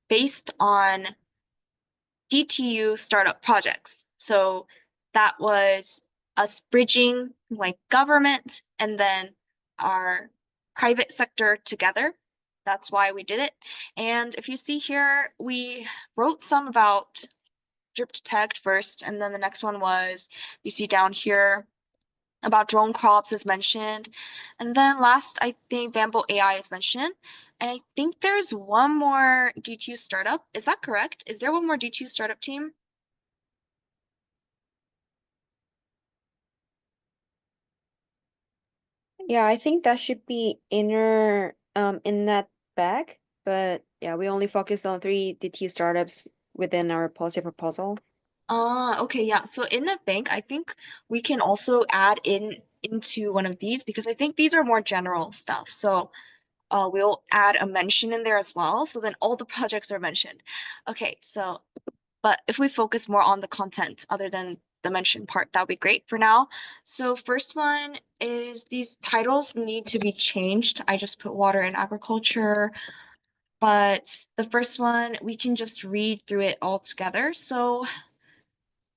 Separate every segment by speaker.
Speaker 1: based on DTU startup projects. So that was us bridging like government and then our private sector together. That's why we did it. And if you see here, we wrote some about drip detect first, and then the next one was, you see down here, about drone crops is mentioned. And then last, I think Bamboo AI is mentioned. And I think there's one more D2 startup. Is that correct? Is there one more D2 startup team?
Speaker 2: Yeah, I think that should be in that bag, but yeah, we only focused on three DT startups within our policy proposal.
Speaker 1: Okay, yeah. So in a bank, I think we can also add into one of these because I think these are more general stuff. So we'll add a mention in there as well. So then all the projects are mentioned. Okay, so but if we focus more on the content other than the mention part, that would be great for now. So first one is these titles need to be changed. I just put water and agriculture, but the first one, we can just read through it all together. So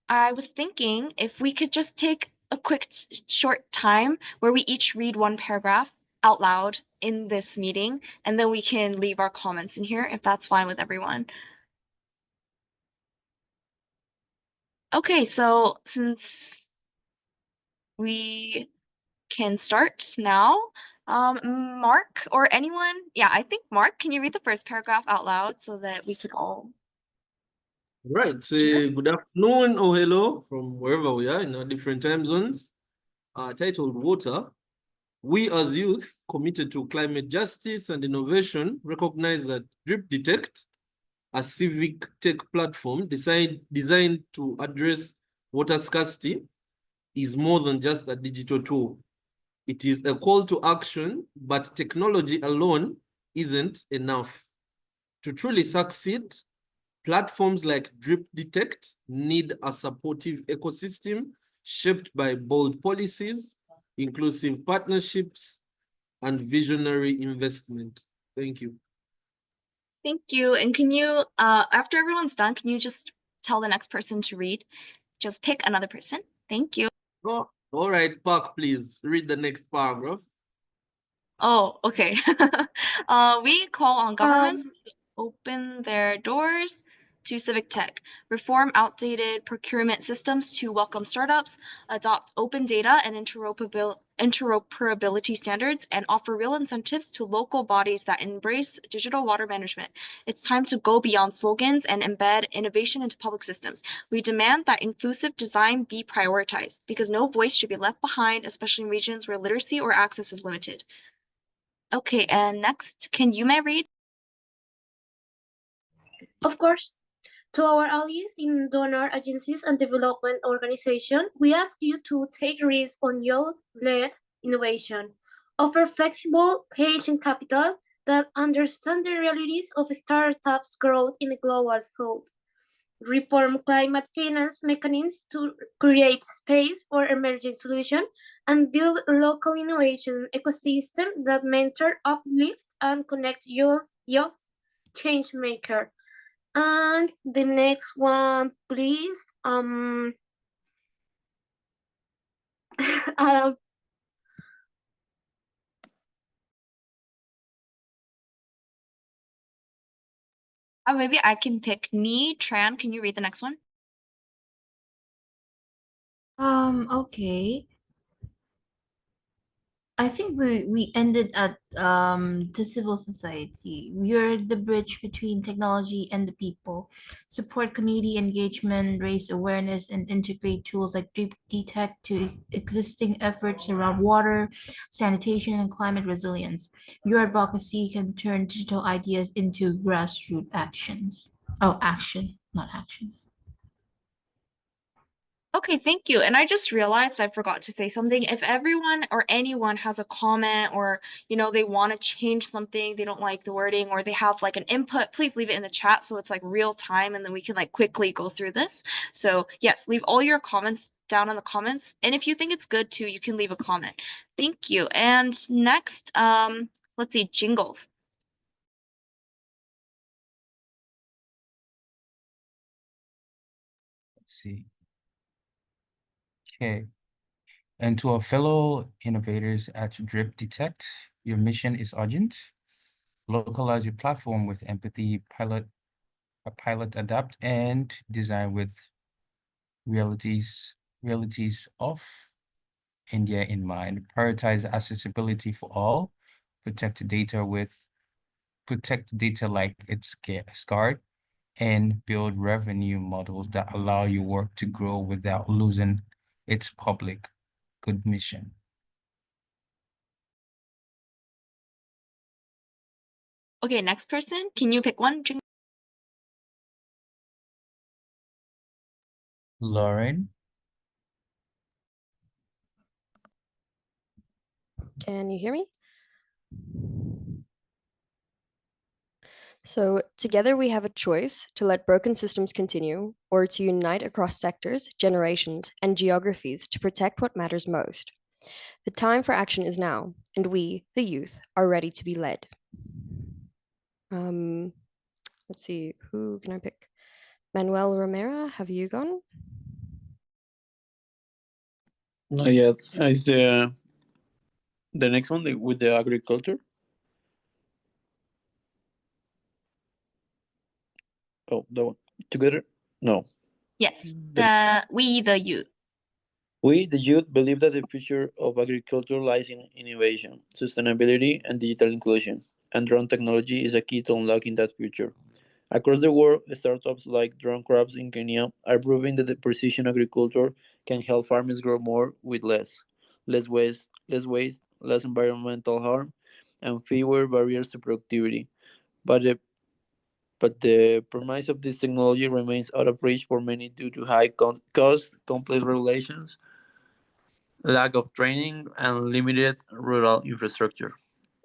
Speaker 1: I was thinking if we could just take a quick short time where we each read one paragraph out loud in this meeting, and then we can leave our comments in here if that's fine with everyone. Okay, so since we can start now, Mark or anyone, yeah, I think Mark, can you read the first paragraph out loud so that we can all
Speaker 3: Right.
Speaker 1: hear?
Speaker 3: Good afternoon or hello from wherever we are in our different time zones. Titled Water. We as youth committed to climate justice and innovation recognize that Drip Detect, a civic tech platform designed to address water scarcity, is more than just a digital tool. It is a call to action, but technology alone isn't enough. To truly succeed, platforms like Drip Detect need a supportive ecosystem shaped by bold policies, inclusive partnerships, and visionary investment. Thank you.
Speaker 1: Thank you. And can you, after everyone's done, can you just tell the next person to read? Just pick another person. Thank you.
Speaker 3: Oh, all right, Park, please read the next paragraph.
Speaker 1: Oh, okay. We call on governments to open their doors to civic tech, reform outdated procurement systems to welcome startups, adopt open data and interoperability standards, and offer real incentives to local bodies that embrace digital water management. It's time to go beyond slogans and embed innovation into public systems. We demand that inclusive design be prioritized because no voice should be left behind, especially in regions where literacy or access is limited. Okay, and next, can you may read?
Speaker 4: Of course, to our allies in donor agencies and development organizations, we ask you to take risks on youth-led innovation, offer flexible patient capital that understand the realities of startups' growth in the global south, reform climate finance mechanisms to create space for emerging solutions, and build a local innovation ecosystem that mentor, uplift, and connect youth change maker. And the next one, please. Adam.
Speaker 1: Maybe I can pick Ni. Tran, can you read the next one?
Speaker 5: Okay. I think we ended at the civil society. We are the bridge between technology and the people. Support community engagement, raise awareness, and integrate tools like Deep Detect to existing efforts around water, sanitation, and climate resilience. Your advocacy can turn digital ideas into grassroots actions. Oh, action, not actions.
Speaker 1: Okay, thank you. And I just realized I forgot to say something. If everyone or anyone has a comment or, they want to change something, they don't like the wording, or they have like an input, please leave it in the chat so it's like real time and then we can like quickly go through this. So yes, leave all your comments down in the comments. And if you think it's good too, you can leave a comment. Thank you. And next, let's see, jingles.
Speaker 6: see. Okay. And to our fellow innovators at Drip Detect, your mission is urgent. Localize your platform with empathy, pilot adapt, and design with realities of India in mind. Prioritize accessibility for all. Protect data like it's scarred, and build revenue models that allow your work to grow without losing its public good mission.
Speaker 1: Okay, next person. Can you pick one?
Speaker 6: Lauren,
Speaker 7: Can you hear me? So together we have a choice to let broken systems continue or to unite across sectors, generations, and geographies to protect what matters most. The time for action is now, and we, the youth, are ready to be led. Let's see, who can I pick? Manuel Romero, have you gone?
Speaker 8: Not yet. Is the next one with the agriculture? Oh, that one. Together? No.
Speaker 1: Yes,
Speaker 8: The-
Speaker 1: the youth.
Speaker 8: We, the youth, believe that the future of agriculture lies in innovation, sustainability, and digital inclusion, and drone technology is a key to unlocking that future. Across the world, startups like Drone Crops in Kenya are proving that the precision agriculture can help farmers grow more with less waste, less environmental harm, and fewer barriers to productivity. But the but the premise of this technology remains out of reach for many due to high cost, complex regulations, lack of training, and limited rural infrastructure.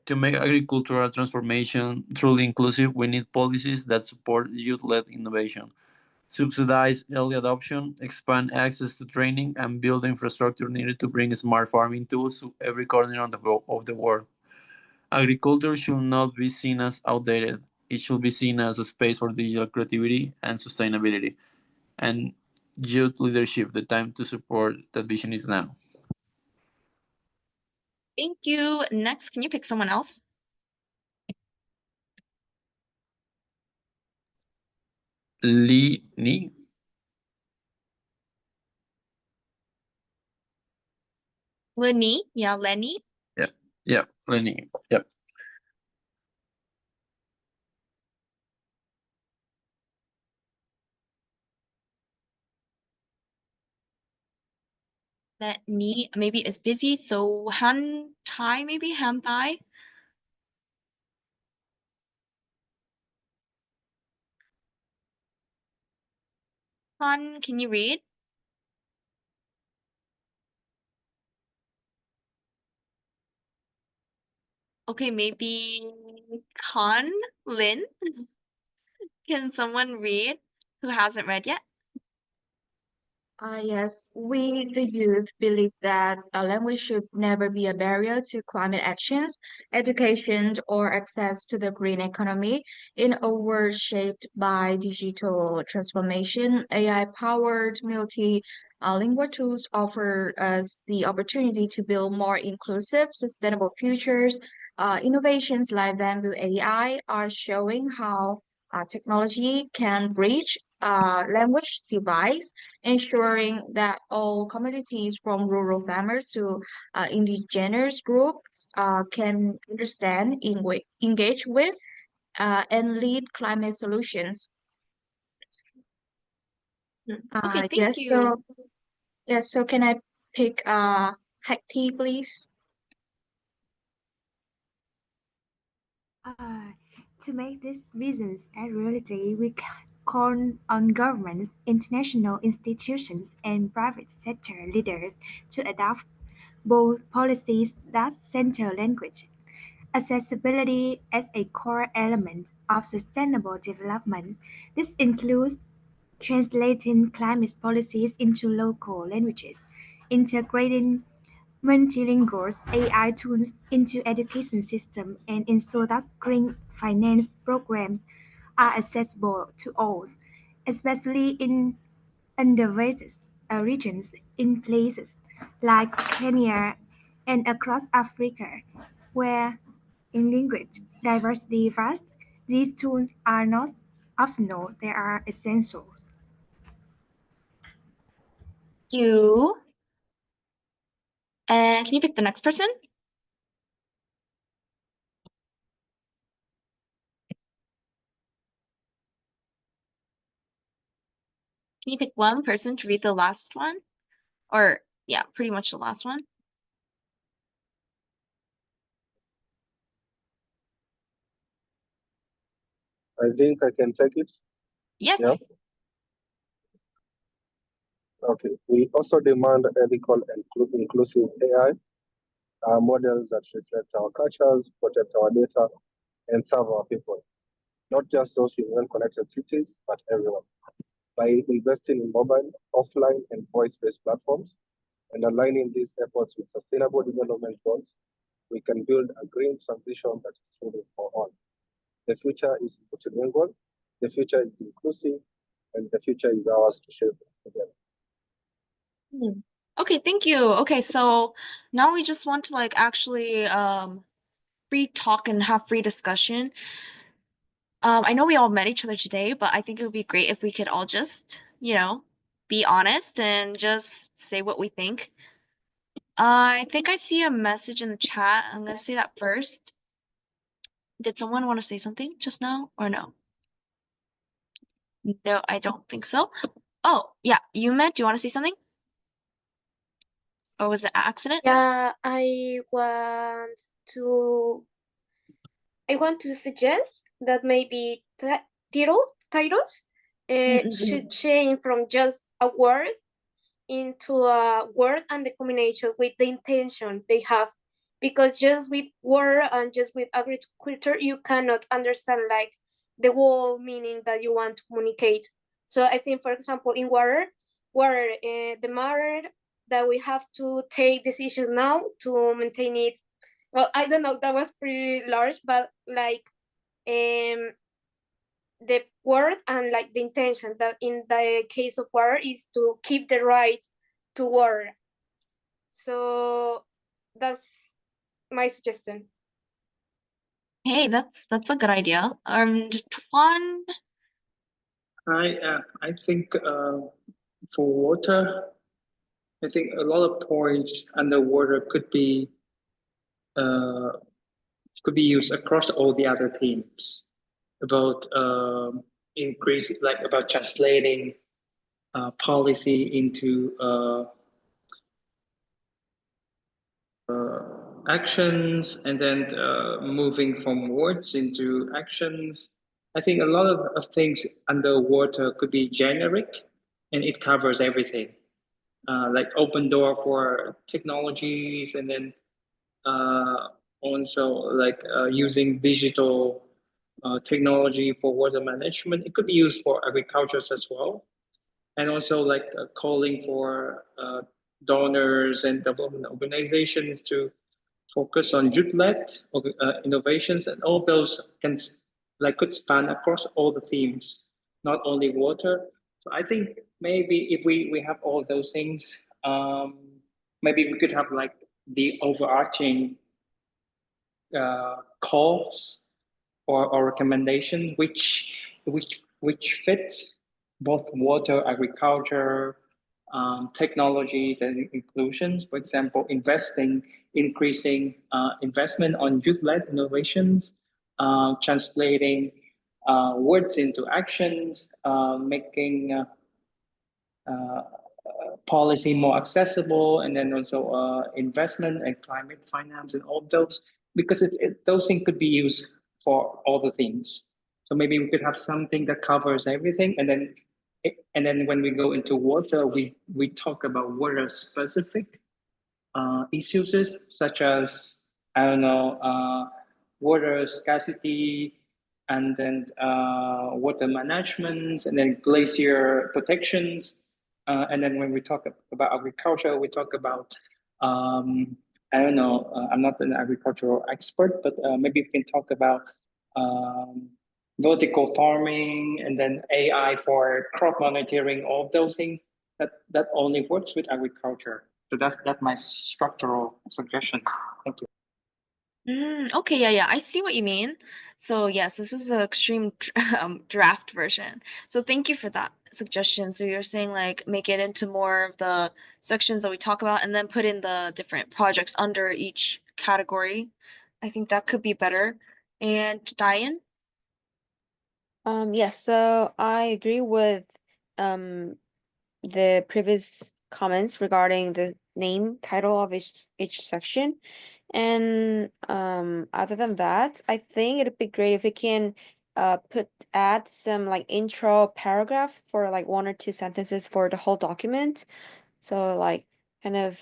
Speaker 8: To make agricultural transformation truly inclusive, we need policies that support youth led innovation, subsidize early adoption, expand access to training, and build the infrastructure needed to bring smart farming tools to every corner of the world. Agriculture should not be seen as outdated. It should be seen as a space for digital creativity and sustainability. And youth leadership, the time to support that vision is now.
Speaker 1: Thank you. Next, can you pick someone else?
Speaker 8: Ni?
Speaker 1: Lenny. Yeah, Lenny.
Speaker 8: Yeah, Lenny. Yep.
Speaker 1: Lenny maybe is busy, so Han Tai, maybe Han Tai. Han, can you read? Okay, maybe Han Lin. Can someone read who hasn't read yet?
Speaker 9: Yes, we, the youth, believe that language should never be a barrier to climate actions, education, or access to the green economy. In a world shaped by digital transformation, AI-powered multilingual tools offer us the opportunity to build more inclusive, sustainable futures. Innovations like Bamboo AI are showing how technology can bridge language divides, ensuring that all communities from rural farmers to indigenous groups can understand, engage with, and lead climate solutions.
Speaker 1: Okay, thank
Speaker 9: Yes,
Speaker 1: you.
Speaker 9: so can I pick Hakti, please?
Speaker 10: To make these visions a reality, we call on governments, international institutions, and private sector leaders to adopt bold policies that center language accessibility as a core element of sustainable development. This includes translating climate policies into local languages, integrating multilingual AI tools into education systems, and ensure that green finance programs are accessible to all, especially in underweight regions in places like Kenya and across Africa, where in language diversity vast, these tools are not optional, they are essentials.
Speaker 1: You. And can you pick the next person? Can you pick one person to read the last one? Or, yeah, pretty much the last one.
Speaker 11: I think I can take it.
Speaker 1: Yes.
Speaker 11: Yeah. Okay. We also demand ethical and inclusive AI models that reflect our cultures, protect our data, and serve our people. Not just those in well-connected cities, but everyone. By investing in mobile, offline, and voice-based platforms, and aligning these efforts with sustainable development goals, we can build a green transition that is truly for all. The future is multilingual, the future is inclusive, and the future is ours to shape together.
Speaker 1: Okay, thank you. Okay, so now we just want to like actually free talk and have free discussion. I know we all met each other today, but I think it would be great if we could all just, be honest and just say what we think. I think I see a message in the chat. I'm gonna say that first. Did someone want to say something just now or no? No, I don't think so. Oh, yeah, Yume, do you want to say something? Or was it an accident?
Speaker 4: Yeah, I want to suggest that maybe titles should change from just a word into a word and the combination with the intention they have, because just with word and just with agriculture you cannot understand like the whole meaning that you want to communicate. So I think, for example, in water, the matter that we have to take decisions now to maintain it. Well, I don't know, that was pretty large, but like the word and like the intention that in the case of water is to keep the right to water. So that's my suggestion.
Speaker 1: Hey, that's a good idea. Tuan.
Speaker 12: I think for water, I think a lot of points underwater uh, could be used across all the other themes about increase, like about translating policy into actions, and then moving from words into actions. I think a lot of things underwater could be generic, and it covers everything. Like open door for technologies, and then also like using digital technology for water management. It could be used for agriculture as well, and also like calling for donors and development organizations to focus on youth-led innovations, and all those could span across all the themes, not only water. So I think maybe if we have all those things, maybe we could have like the overarching calls or recommendations which fits both water, agriculture, technologies, and inclusions. For example, increasing investment on youth-led innovations, translating words into actions, making policy more accessible, and then also investment and climate finance and all those, because those things could be used for all the things. So maybe we could have something that covers everything, and then when we go into water, we talk about water specific issues such as, I don't know, water scarcity, and then water management, and then glacier protections. And then when we talk about agriculture, we talk about, I don't know, I'm not an agricultural expert, but maybe we can talk about vertical farming, and then AI for crop monitoring, all of those things, that only works with agriculture. So that's my structural suggestions. Thank you.
Speaker 1: Okay, yeah, I see what you mean. So yes, this is an extreme draft version. So thank you for that suggestion. So you're saying like make it into more of the sections that we talk about and then put in the different projects under each category. I think that could be better. And Diane?
Speaker 2: Yes, so I agree with the previous comments regarding the name title of each section. And other than that, I think it'd be great if we can add some like intro paragraph for like 1 or 2 sentences for the whole document. So like kind of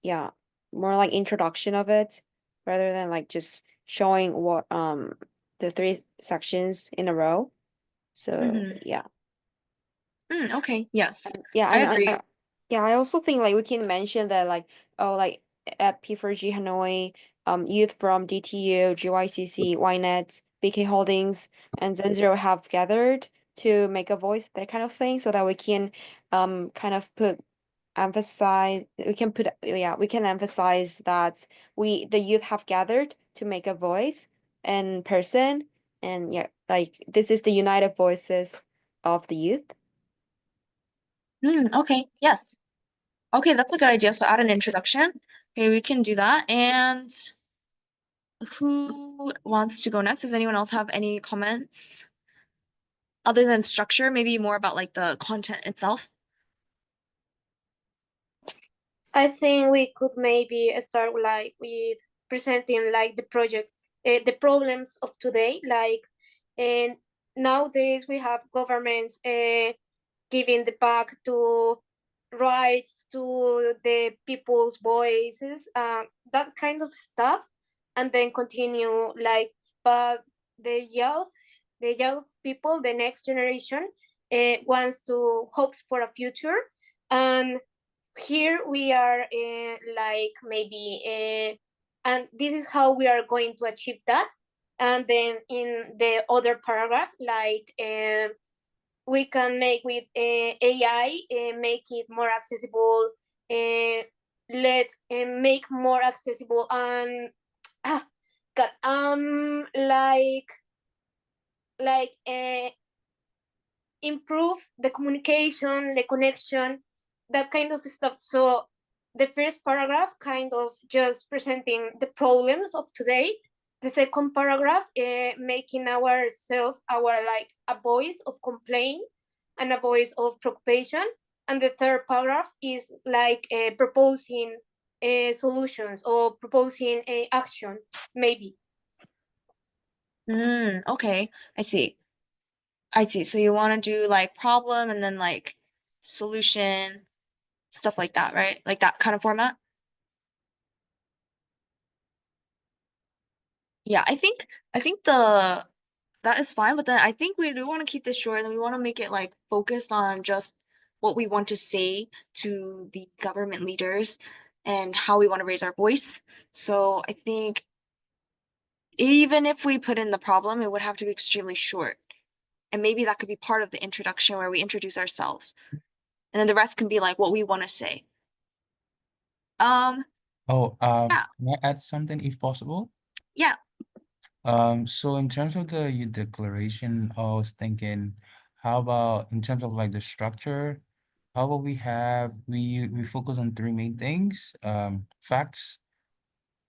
Speaker 2: yeah, more like introduction of it rather than like just showing what the 3 sections in a row. So yeah.
Speaker 1: Okay, yes,
Speaker 2: Yeah,
Speaker 1: I agree.
Speaker 2: yeah, I also think like we can mention that like oh like at P4G Hanoi, youth from DTU, GYCC, YNET, BK Holdings, and Zen0 have gathered to make a voice, that kind of thing, so that we can kind of we can emphasize that the youth have gathered to make a voice in person, and yeah, like this is the united voices of the youth.
Speaker 1: Okay, yes. Okay, that's a good idea. So add an introduction. Okay, we can do that. And who wants to go next? Does anyone else have any comments? Other than structure, maybe more about like the content itself?
Speaker 4: I think we could maybe start like with presenting like the projects, the problems of today. Like, and nowadays we have governments giving the back to rights to the people's voices, that kind of stuff, and then continue like, but the young people, the next generation, wants to hopes for a future, and here we are like maybe and this is how we are going to achieve that. And then in the other paragraph, like we can make with AI, make it more accessible, let make more accessible, and ah, God, like improve the communication, the connection, that kind of stuff. So the first paragraph kind of just presenting the problems of today. The second paragraph, making ourselves our like a voice of complaint and a voice of preoccupation. And the third paragraph is like proposing solutions or proposing a action, maybe.
Speaker 1: Okay, I see. I see. So you want to do like problem and then like solution, stuff like that, right? Like that kind of format? Yeah, I think that is fine, but then I think we do want to keep this short and we want to make it like focused on just what we want to say to the government leaders and how we want to raise our voice. So I think even if we put in the problem, it would have to be extremely short. And maybe that could be part of the introduction where we introduce ourselves. And then the rest can be like what we want to say. Um,
Speaker 6: Oh,
Speaker 1: yeah,
Speaker 6: can I add something if possible?
Speaker 1: yeah.
Speaker 6: So in terms of the youth declaration, I was thinking, how about in terms of like the structure, how about we focus on 3 main things, facts,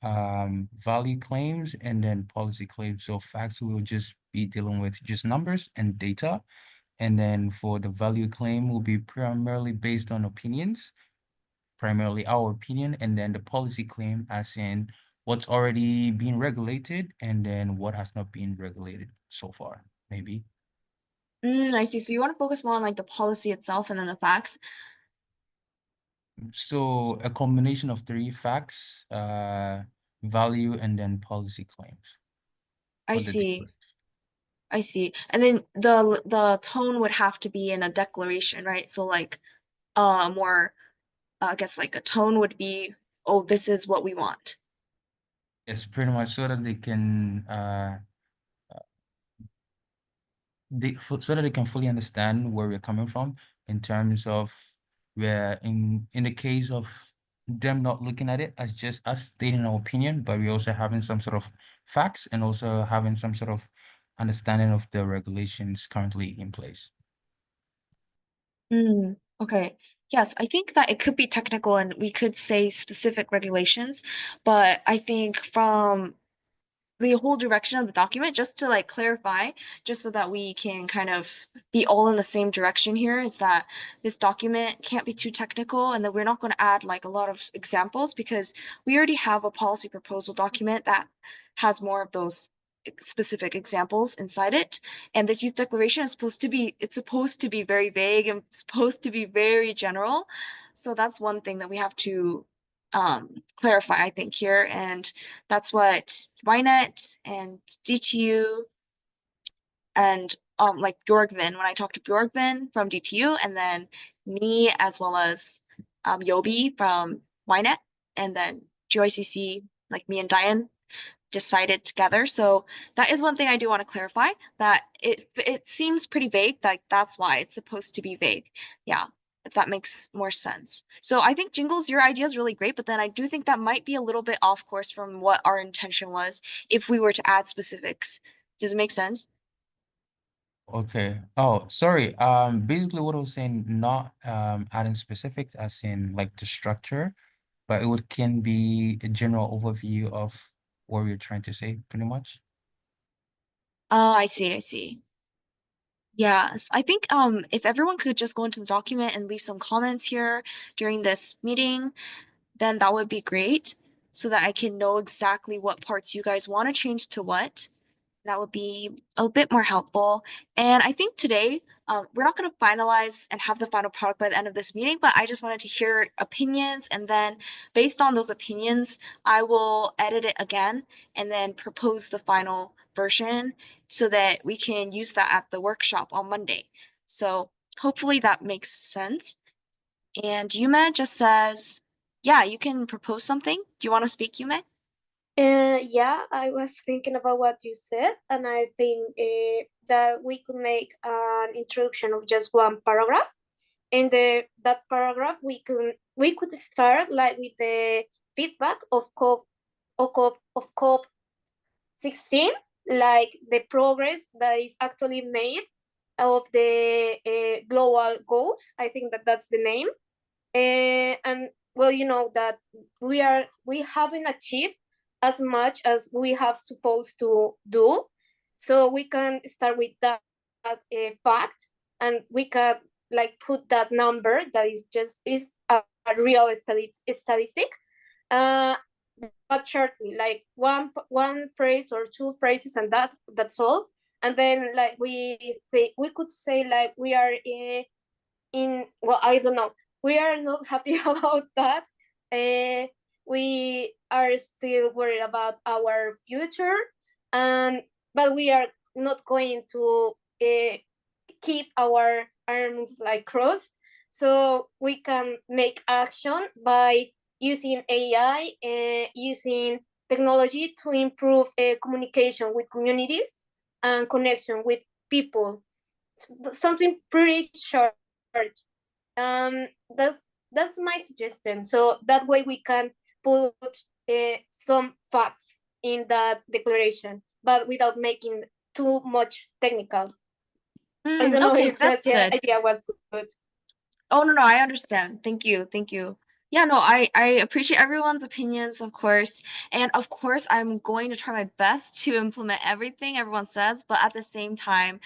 Speaker 6: value claims, and then policy claims. So facts, we will just be dealing with just numbers and data. And then for the value claim will be primarily based on opinions, primarily our opinion, and then the policy claim as in what's already been regulated and then what has not been regulated so far, maybe.
Speaker 1: I see. So you want to focus more on like the policy itself and then the facts.
Speaker 6: So a combination of 3 facts, value, and then policy claims
Speaker 1: I
Speaker 6: for the
Speaker 1: see.
Speaker 6: declaration.
Speaker 1: I see. And then the tone would have to be in a declaration, right? So like more I guess like a tone would be, oh, this is what we want.
Speaker 6: Yes, pretty much so that they can so that they can fully understand where we're coming from in terms of where in the case of them not looking at it as just us stating our opinion, but we're also having some sort of facts and also having some sort of understanding of the regulations currently in place.
Speaker 1: Okay. Yes, I think that it could be technical and we could say specific regulations, but I think from the whole direction of the document, just to like clarify, just so that we can kind of be all in the same direction here, is that this document can't be too technical and that we're not going to add like a lot of examples because we already have a policy proposal document that has more of those specific examples inside it. And this youth declaration is it's supposed to be very vague and supposed to be very general. So that's one thing that we have to clarify, I think, here. And that's what YNET and DTU and like Bjorgvin, when I talked to Bjorgvin from DTU, and then me as well as Yobi from YNET, and then GYCC, like me and Diane decided together. So that is one thing I do want to clarify, that it seems pretty vague, like that's why it's supposed to be vague. Yeah, if that makes more sense. So I think Jingles, your idea is really great, but then I do think that might be a little bit off course from what our intention was if we were to add specifics. Does it make sense?
Speaker 6: Okay. Oh, sorry. Basically what I was saying, not adding specifics as in like the structure, but can be a general overview of what we're trying to say, pretty much.
Speaker 1: Oh, I see. Yes, I think if everyone could just go into the document and leave some comments here during this meeting, then that would be great so that I can know exactly what parts you guys want to change to what. That would be a bit more helpful. And I think today, we're not going to finalize and have the final product by the end of this meeting, but I just wanted to hear opinions. And then based on those opinions, I will edit it again and then propose the final version so that we can use that at the workshop on Monday. So hopefully that makes sense. And Yume just says, yeah, you can propose something. Do you want to speak, Yume?
Speaker 4: Yeah, I was thinking about what you said, and I think that we could make an introduction of just one paragraph. In that paragraph, we could start like with the feedback of COP 16, like the progress that is actually made of the global goals. I think that that's the name. And well, you know that we haven't achieved as much as we have supposed to do, so we can start with that fact, and we can like put that number that is a real statistic, uh but shortly, like one phrase or two phrases, and that's all. And then like we could say like we are in well, I don't know, we are not happy about that. We are still worried about our future, and but we are not going to keep our arms like crossed. So we can make action by using AI, using technology to improve communication with communities and connection with people. Something pretty short. um that's that's my suggestion, so that way we can put some facts in that declaration, but without making too much technical. I don't know
Speaker 1: Okay,
Speaker 4: if that
Speaker 1: that's good.
Speaker 4: idea was good.
Speaker 1: Oh, no, I understand. Thank you. Yeah, no, I appreciate everyone's opinions, of course. And of course, I'm going to try my best to implement everything everyone says, but at the same time,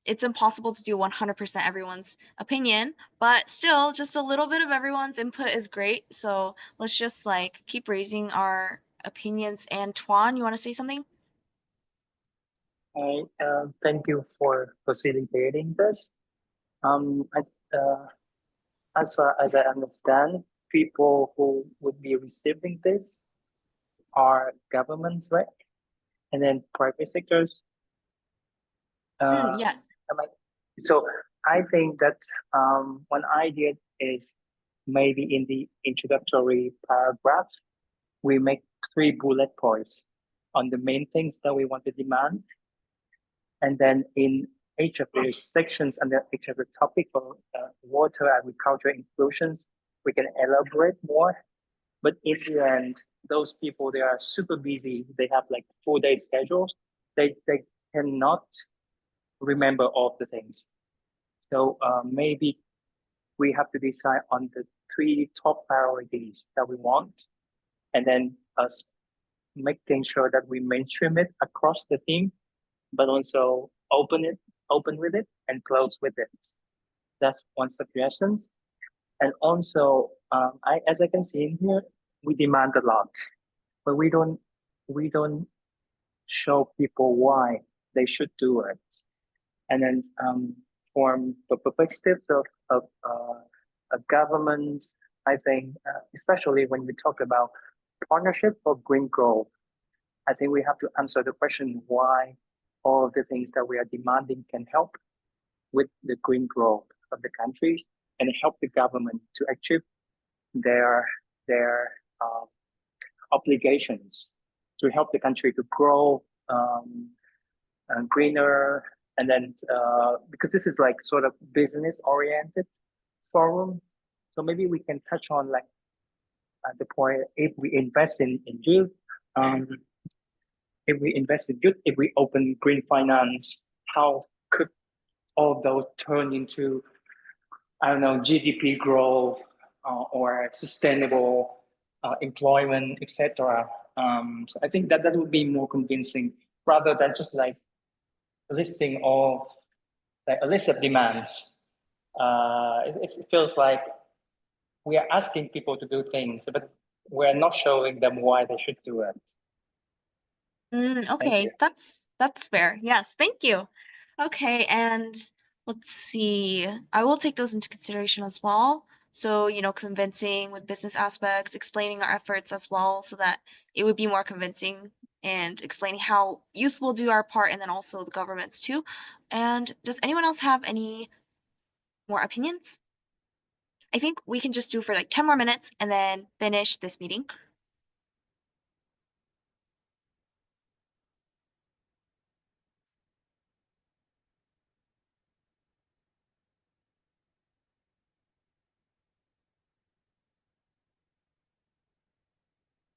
Speaker 1: it's impossible to do 100% everyone's opinion, but still, just a little bit of everyone's input is great. So let's just like keep raising our opinions. And Tuan, you want to say something?
Speaker 12: I thank you for facilitating this. As far as I understand, people who would be receiving this are governments, right? And then private sectors.
Speaker 1: Yes.
Speaker 12: So I think that one idea is maybe in the introductory paragraph, we make 3 bullet points on the main things that we want to demand. And then in each of the sections under each of the topic for water, agriculture, inclusions, we can elaborate more. But in the end, those people, they are super busy. They have like 4-day schedules. They cannot remember all of the things. So maybe we have to decide on the 3 top priorities that we want, and then us making sure that we mainstream it across the theme, but also open with it and close with it. That's one suggestion. And also, as I can see in here, we demand a lot, but we don't show people why they should do it. And then from the perspective of a government, I think, especially when we talk about partnership for green growth, I think we have to answer the question why all of the things that we are demanding can help with the green growth of the country and help the government to achieve their obligations to help the country to grow greener. And then because this is like sort of business oriented forum, so maybe we can touch on like the point, if we invest in youth, if we open green finance, how could all of those turn into, I don't know, GDP growth or sustainable employment, etc. So I think that would be more convincing rather than just like listing all like a list of demands. It feels like we are asking people to do things, but we're not showing them why they should do it.
Speaker 1: Okay,
Speaker 12: you.
Speaker 1: that's fair. Yes, thank you. Okay, and let's see. I will take those into consideration as well. So, convincing with business aspects, explaining our efforts as well, so that it would be more convincing and explaining how youth will do our part and then also the governments too. And does anyone else have any more opinions? I think we can just do for like 10 more minutes and then finish this meeting.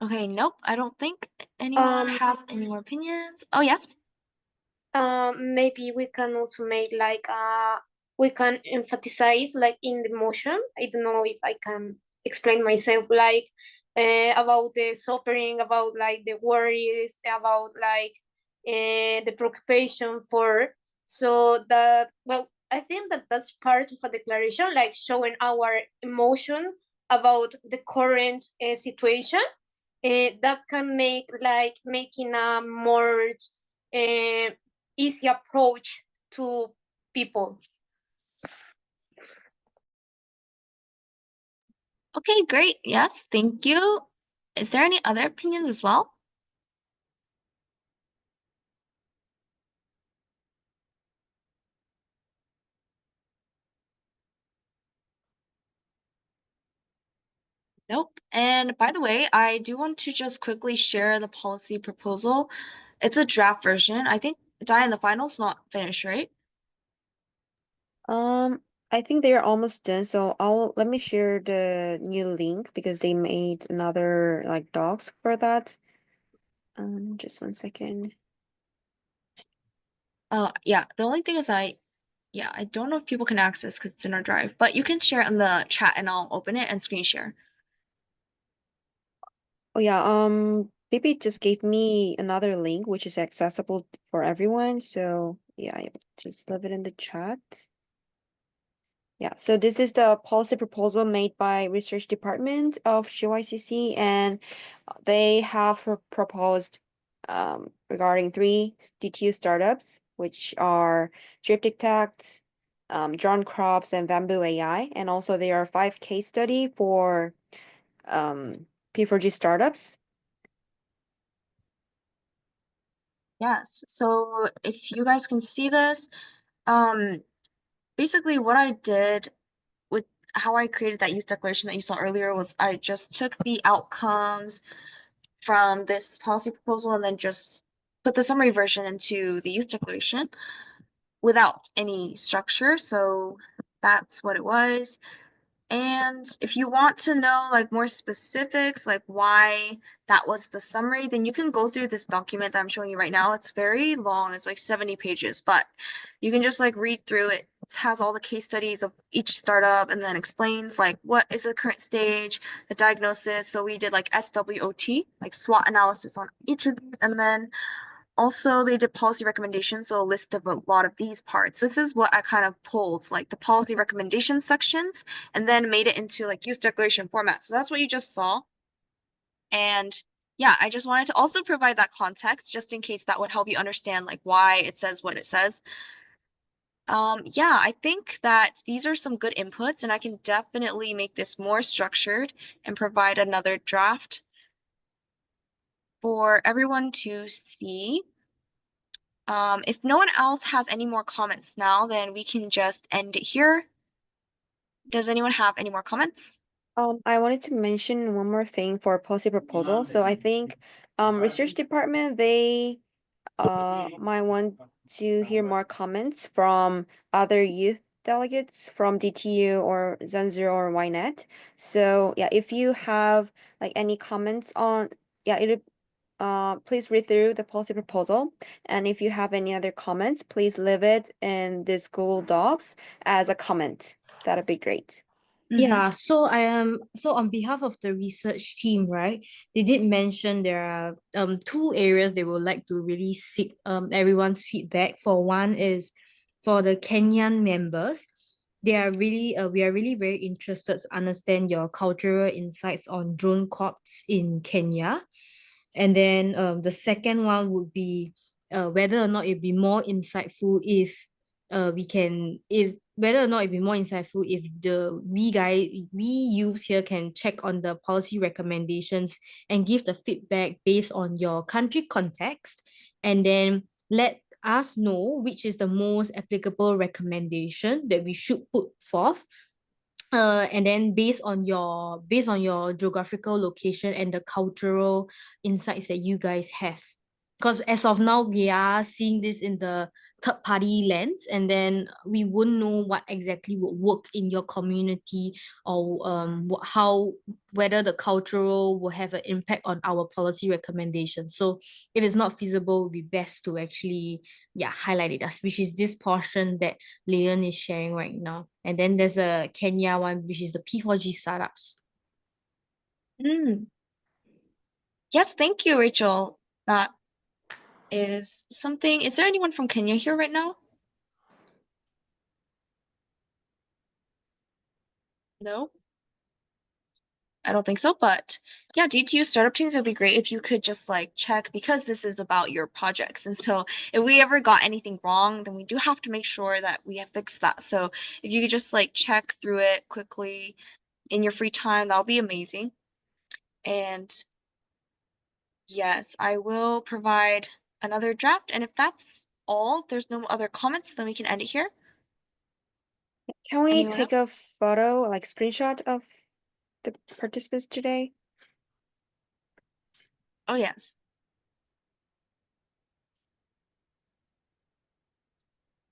Speaker 1: Okay, nope, I don't think anyone has any more opinions. Oh, yes.
Speaker 4: Maybe we can also make like we can emphasize like in the motion. I don't know if I can explain myself like about the suffering, about like the worries, about like the preoccupation for, so that, well, I think that that's part of a declaration, like showing our emotion about the current situation. That can make like making a more easy approach to people.
Speaker 1: Okay, great. Yes, thank you. Is there any other opinions as well? Nope. And by the way, I do want to just quickly share the policy proposal. It's a draft version. I think Diane, the final's not finished, right?
Speaker 2: I think they're almost done, so let me share the new link because they made another like docs for that. Just 1 second.
Speaker 1: Yeah, the only thing is I don't know if people can access because it's in our drive, but you can share it in the chat and I'll open it and screen share.
Speaker 2: Oh yeah, Bibi just gave me another link which is accessible for everyone. So yeah, I just leave it in the chat. Yeah, so this is the policy proposal made by Research Department of GYCC, and they have proposed regarding 3 DTU startups, which are Drip Detect, Drone Crops, and Bamboo AI. And also there are 5 case study for P4G startups.
Speaker 1: Yes, so if you guys can see this, basically what I did with how I created that youth declaration that you saw earlier was I just took the outcomes from this policy proposal and then just put the summary version into the youth declaration without any structure. So that's what it was. And if you want to know like more specifics, like why that was the summary, then you can go through this document that I'm showing you right now. It's very long, it's like 70 pages, but you can just like read through it. It has all the case studies of each startup and then explains like what is the current stage, the diagnosis. So we did like SWOT, like SWOT analysis on each of these, and then also, they did policy recommendations, so a list of a lot of these parts. This is what I kind of pulled, like the policy recommendation sections, and then made it into like youth declaration format. So that's what you just saw. And yeah, I just wanted to also provide that context just in case that would help you understand like why it says what it says. Yeah, I think that these are some good inputs, and I can definitely make this more structured and provide another draft for everyone to see. If no one else has any more comments now, then we can just end it here. Does anyone have any more comments?
Speaker 2: I wanted to mention one more thing for policy proposal. So I think research department, they might want to hear more comments from other youth delegates from DTU or Zanzero or YNET. So yeah, if you have like any comments on, yeah, please read through the policy proposal. And if you have any other comments, please leave it in this Google Docs as a comment. That'd be great.
Speaker 13: Yeah, so so on behalf of the research team, right, they did mention there are two areas they would like to really seek everyone's feedback. For one is for the Kenyan members. They are really we are really very interested to understand your cultural insights on drone corps in Kenya. And then the second one would be whether or not it'd be more insightful if we can if whether or not it'd be more insightful if we youths here can check on the policy recommendations and give the feedback based on your country context, and then let us know which is the most applicable recommendation that we should put forth, and then based on your geographical location and the cultural insights that you guys have, because as of now we are seeing this in the third party lens, and then we wouldn't know what exactly would work in your community, or how whether the cultural will have an impact on our policy recommendations. So if it's not feasible, it would be best to actually highlight it, as which is this portion that Leon is sharing right now. And then there's a Kenya one, which is the P4G startups.
Speaker 1: Yes, thank you, Rachel. That is something. Is there anyone from Kenya here right now? No? I don't think so, but yeah, DTU startup teams, would be great if you could just like check, because this is about your projects. And so if we ever got anything wrong, then we do have to make sure that we have fixed that. So if you could just like check through it quickly in your free time, that'll be amazing. And yes, I will provide another draft. And if that's all, if there's no other comments, then we can end it here.
Speaker 2: Can we
Speaker 1: Anyone
Speaker 2: take
Speaker 1: else?
Speaker 2: a photo, like screenshot of the participants today?
Speaker 1: Oh, yes.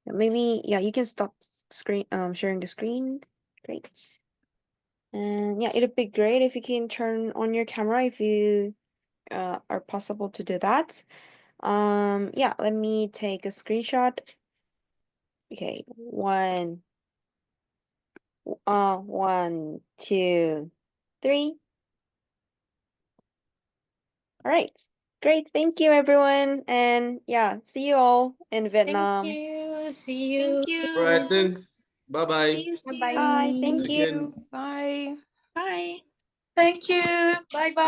Speaker 2: Maybe, yeah, you can stop sharing the screen. Great. And yeah, it'd be great if you can turn on your camera if you are possible to do that. Yeah, let me take a screenshot. Okay, one, 2, 3. All right, great. Thank you, everyone. And yeah, see you all in Vietnam.
Speaker 13: Thank you. See you.
Speaker 1: Thank you.
Speaker 3: All right, thanks. Bye-bye.
Speaker 1: See you soon.
Speaker 2: Bye. Thank you.
Speaker 3: Weekend.
Speaker 7: Bye.
Speaker 1: Bye.
Speaker 5: Thank you. Bye bye.